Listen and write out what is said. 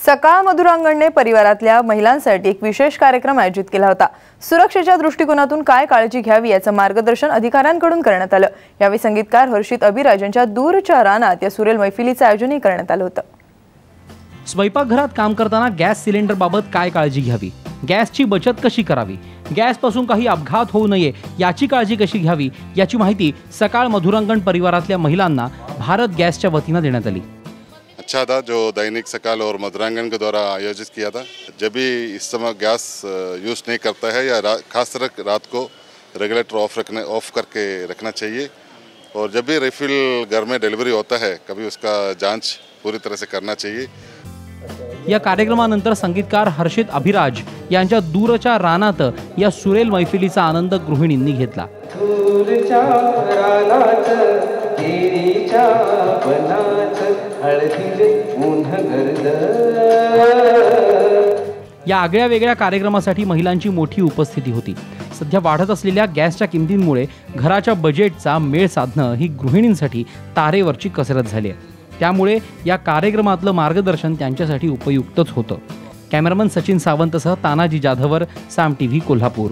सकाळ मधुरांगणने परिवारातल्या महिलांसाठी एक विशेष कार्यक्रम आयोजित केला होता। सुरक्षेच्या दृष्टिकोनातून काय काळजी घ्यावी याचं मार्गदर्शन अधिकाऱ्यांकडून करण्यात आलं। यावेळी संगीतकार हर्षित अभिराज यांच्या दूरच्या रानात या सुरेल मैफिलीचं आयोजनही करण्यात आलं होतं। स्वयंपाकघरात काम करताना गॅस सिलेंडर बाबत काय काळजी घ्यावी, गॅसची बचत कशी करावी, गॅसपासून काही अपघात होऊ नये याची काळजी कशी घ्यावी याची माहिती सकाळ मधुरांगण परिवारातल्या महिलांना भारत गॅसच्या वतीनं देण्यात आली। अच्छा था जो दैनिक सकाल और मधुरांगण के द्वारा आयोजित किया था। जब भी इस समय गैस यूज़ नहीं करता है या खासकर रात को रेगुलेटर ऑफ करके रखना चाहिए और जब भी रिफिल घर में डिलीवरी होता है कभी उसका जांच पूरी तरह से करना चाहिए। या कार्यक्रमानंतर संगीतकार हर्षित अभिराज यांच्या दूरच्या रानात या सुरेल मैफिलीचा आनंद गृहिणींनी घेतला। या आगळ्या वेगळ्या कार्यक्रमासाठी महिलांची मोठी उपस्थिती होती। सध्या वाढत असलेल्या गॅसच्या किमतींमुळे घराच्या बजेटचा मेळ साधणं ही गृहिणींसाठी तारेवरची कसरत झाली आहे। त्यामुळे या कार्यक्रमातलं मार्गदर्शन त्यांच्यासाठी उपयुक्तच होतं। कॅमेरामन सचिन सावंतसह तानाजी जाधवर, साम टीव्ही कोल्हापूर।